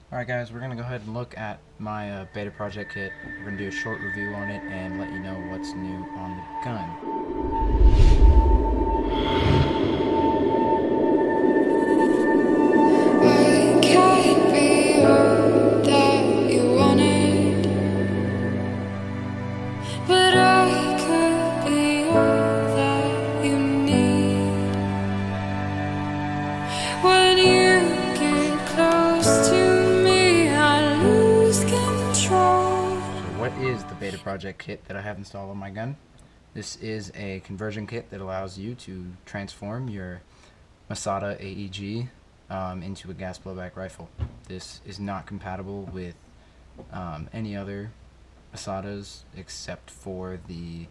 Alright guys, we're going to go ahead and look at my beta project kit. We're going to do a short review on it and let you know what's new on the gun. I can't be all that you wanted, but I could be all that you need. When you get close to me, I lose control. So what is the beta project kit that I have installed on my gun? This is a conversion kit that allows you to transform your Masada AEG into a gas blowback rifle. This is not compatible with any other Masadas except for the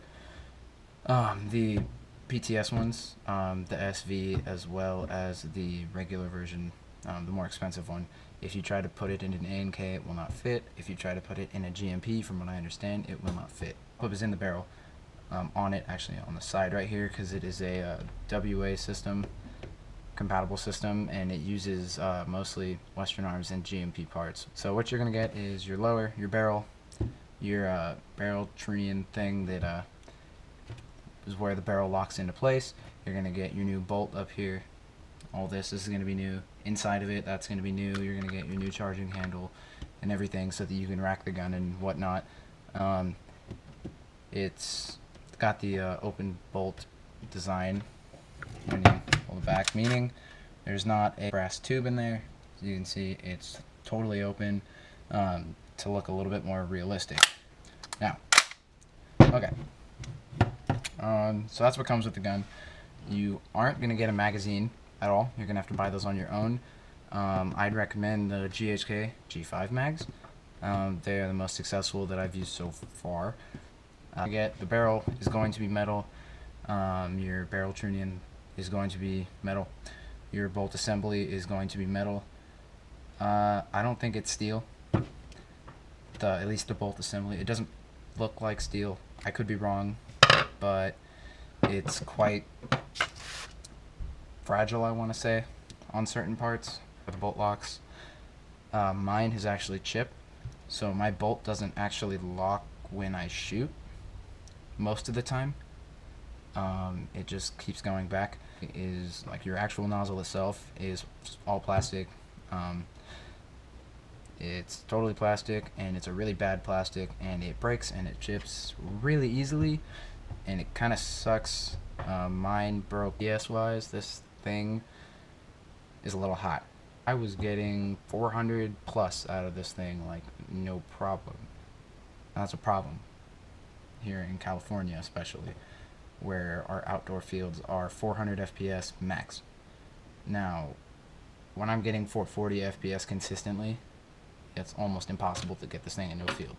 PTS ones, the SV, as well as the regular version, the more expensive one. If you try to put it in an ANK, it will not fit. If you try to put it in a GMP, from what I understand, it will not fit. Clip is in the barrel, on it, actually on the side right here, because it is a WA system, compatible system, and it uses mostly Western Arms and GMP parts. So what you're going to get is your lower, your barrel trunnion thing that is where the barrel locks into place. You're going to get your new bolt up here. All this is going to be new. Inside of it, that's going to be new. You're going to get your new charging handle and everything so that you can rack the gun and whatnot. It's got the open bolt design when you pull it back, meaning there's not a brass tube in there. As you can see, it's totally open to look a little bit more realistic. Now, okay. So that's what comes with the gun. You aren't going to get a magazine at all. You're going to have to buy those on your own. I'd recommend the GHK G5 mags. They're the most successful that I've used so far. The barrel is going to be metal. Your barrel trunnion is going to be metal. Your bolt assembly is going to be metal. I don't think it's steel. At least the bolt assembly. It doesn't look like steel. I could be wrong, but it's quite fragile, I want to say, on certain parts of the bolt locks. Mine is actually chipped, so my bolt doesn't actually lock when I shoot most of the time. It just keeps going back. It is like your actual nozzle itself is all plastic. It's totally plastic, and it's a really bad plastic, and it breaks and it chips really easily, and it kind of sucks. Mine broke PS wise. This thing is a little hot. I was getting 400 plus out of this thing, like no problem. That's a problem here in California, especially, where our outdoor fields are 400 FPS max. Now, when I'm getting 440 FPS consistently, it's almost impossible to get this thing in no field.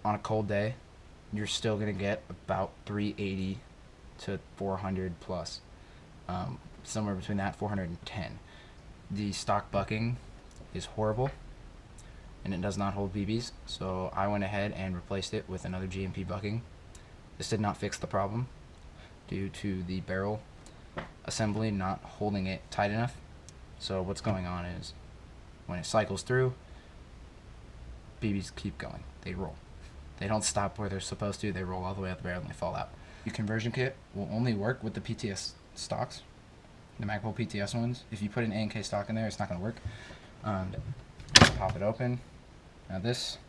On a cold day, you're still going to get about 380 to 400 plus. Somewhere between that, 410. The stock bucking is horrible, and it does not hold BBs, so I went ahead and replaced it with another GMP bucking. This did not fix the problem due to the barrel assembly not holding it tight enough. So what's going on is, when it cycles through, BBs keep going. They roll. They don't stop where they're supposed to. They roll all the way out the barrel and they fall out. Your conversion kit will only work with the PTS stocks, the Magpul PTS ones. If you put an ANK stock in there, it's not going to work. Pop it open. Now this,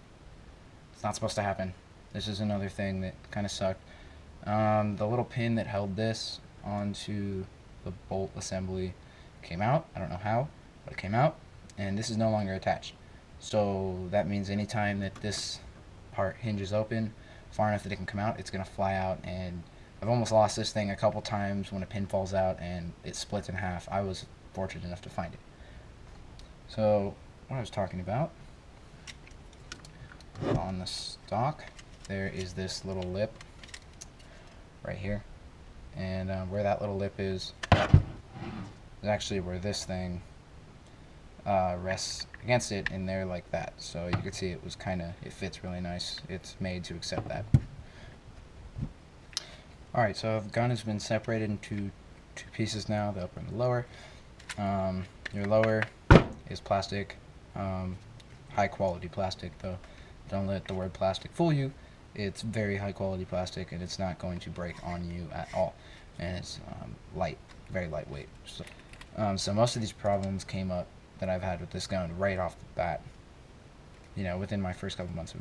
it's not supposed to happen. This is another thing that kind of sucked. The little pin that held this onto the bolt assembly came out. I don't know how, but it came out, and this is no longer attached. So that means anytime that this part hinges open far enough that it can come out, it's going to fly out, and I've almost lost this thing a couple times when a pin falls out and it splits in half. I was fortunate enough to find it. So what I was talking about, on the stock there is this little lip right here, and where that little lip is actually where this thing rests against it in there, like that. So you can see it was it fits really nice. It's made to accept that. Alright, so the gun has been separated into two pieces now, the upper and the lower. Your lower is plastic, high quality plastic though. Don't let the word plastic fool you. It's very high quality plastic, and it's not going to break on you at all. And it's light, very lightweight. So most of these problems came up that I've had with this gun right off the bat. You know, within my first couple months of,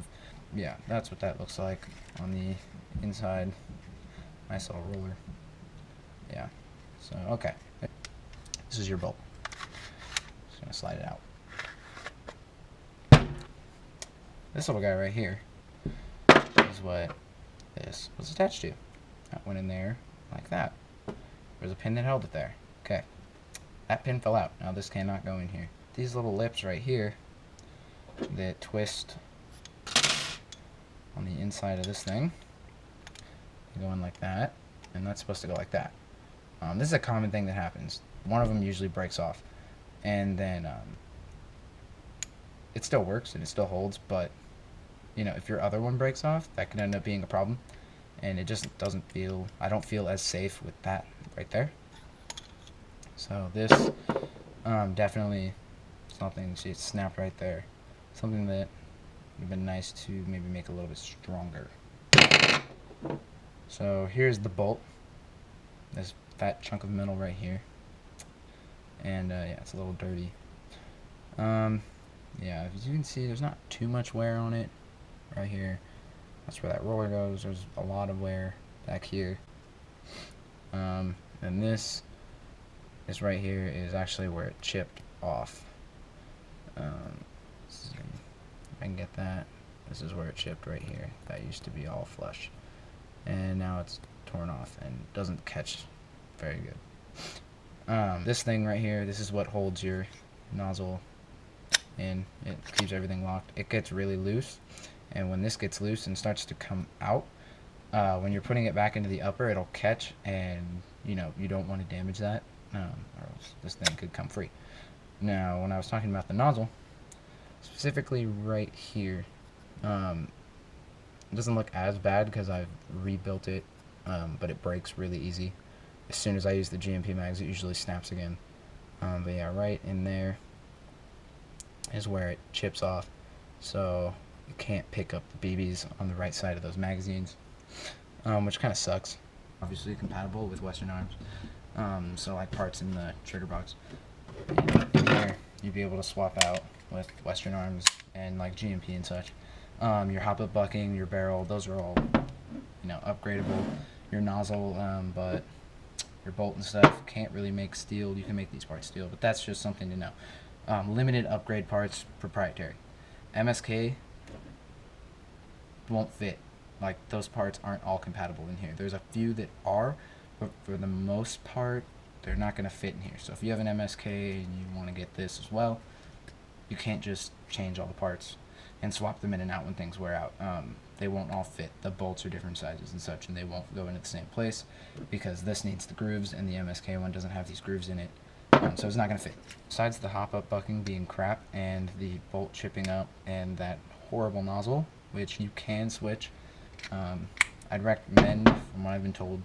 yeah, that's what that looks like on the inside. Nice little roller. Yeah. So okay, this is your bolt. Just gonna slide it out. This little guy right here is what this was attached to. That went in there like that. There's a pin that held it there. Okay. That pin fell out. Now this cannot go in here. These little lips right here that twist on the inside of this thing go in like that, and that's supposed to go like that. This is a common thing that happens. One of them usually breaks off, and then it still works and it still holds, but you know, if your other one breaks off, that can end up being a problem, and it just doesn't feel, I don't feel as safe with that right there. So this definitely something, see, it snapped right there. Something that would have been nice to maybe make a little bit stronger. So here's the bolt, this fat chunk of metal right here, and yeah, it's a little dirty. Yeah, as you can see, there's not too much wear on it right here. That's where that roller goes. There's a lot of wear back here. And this right here is actually where it chipped off. See if I can get that. This is where it chipped right here. That used to be all flush, and now it's torn off and doesn't catch very good. This thing right here, this is what holds your nozzle in. It keeps everything locked. It gets really loose, and when this gets loose and starts to come out, when you're putting it back into the upper, it'll catch, and you know, you don't want to damage that, or else this thing could come free. Now, when I was talking about the nozzle, specifically right here, it doesn't look as bad because I've rebuilt it, but it breaks really easy. As soon as I use the GMP mags, it usually snaps again. But yeah, right in there is where it chips off, so you can't pick up the BBs on the right side of those magazines, which kind of sucks. Obviously compatible with Western Arms, so like parts in the trigger box. In there, you'd be able to swap out with Western Arms and like GMP and such. Your hop-up bucking, your barrel, those are all, you know, upgradable. Your nozzle, but your bolt and stuff can't really make steel. You can make these parts steel, but that's just something to know. Limited upgrade parts, proprietary. MSK won't fit. Like, those parts aren't all compatible in here. There's a few that are, but for the most part, they're not going to fit in here. So if you have an MSK and you want to get this as well, you can't just change all the parts and swap them in and out when things wear out. They won't all fit. The bolts are different sizes and such, and they won't go into the same place because this needs the grooves and the MSK one doesn't have these grooves in it. So it's not going to fit. Besides the hop-up bucking being crap and the bolt chipping up and that horrible nozzle, which you can switch, I'd recommend, from what I've been told,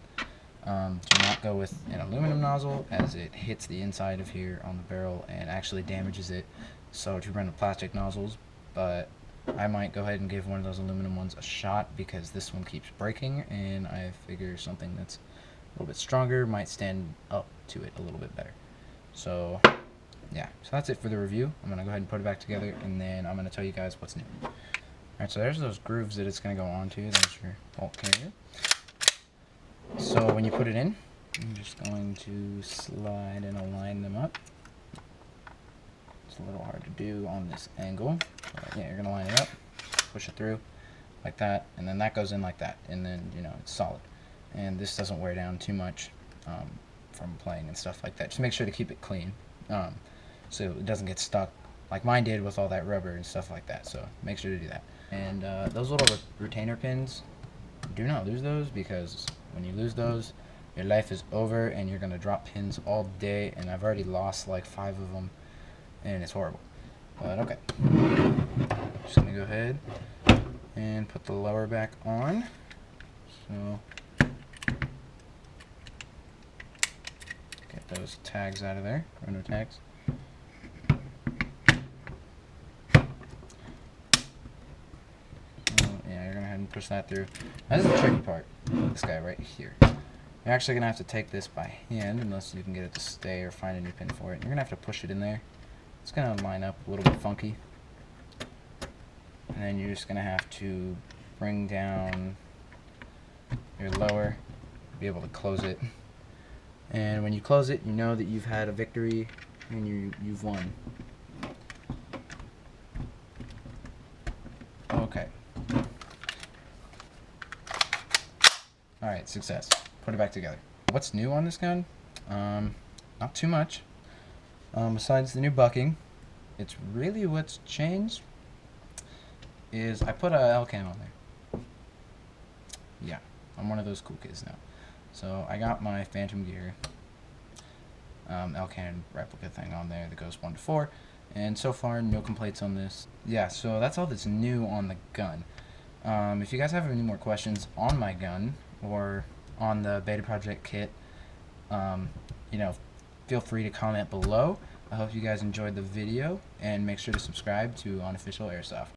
do not go with an aluminum nozzle, as it hits the inside of here on the barrel and actually damages it. So to run with plastic nozzles, but I might go ahead and give one of those aluminum ones a shot because this one keeps breaking, and I figure something that's a little bit stronger might stand up to it a little bit better. So yeah, so that's it for the review. I'm going to go ahead and put it back together, and then I'm going to tell you guys what's new. Alright, so there's those grooves that it's going to go onto. There's your bolt carrier. So when you put it in, I'm just going to slide and align them up. It's a little hard to do on this angle, but yeah, you're going to line it up, push it through like that, and then that goes in like that, and then, you know, it's solid. And this doesn't wear down too much from playing and stuff like that. Just make sure to keep it clean, so it doesn't get stuck like mine did with all that rubber and stuff like that. So make sure to do that. And those little retainer pins, do not lose those, because when you lose those, your life is over and you're going to drop pins all day, and I've already lost like 5 of them, and it's horrible. But okay, just going to go ahead and put the lower back on. So get those tags out of there, Renault tags. push that through. Now, this is the tricky part. This guy right here. You're actually going to have to take this by hand unless you can get it to stay or find a new pin for it. You're going to have to push it in there. It's going to line up a little bit funky. And then you're just going to have to bring down your lower, be able to close it. And when you close it, you know that you've had a victory and you've won. Okay. Alright, success. Put it back together. What's new on this gun? Not too much. Besides the new bucking, it's really what's changed is I put a L-cam on there. Yeah, I'm one of those cool kids now. So I got my Phantom Gear L-cam replica thing on there that goes 1 to 4, and so far no complaints on this. Yeah, so that's all that's new on the gun. If you guys have any more questions on my gun or on the beta project kit, you know, feel free to comment below. I hope you guys enjoyed the video, and make sure to subscribe to Unofficial Airsoft.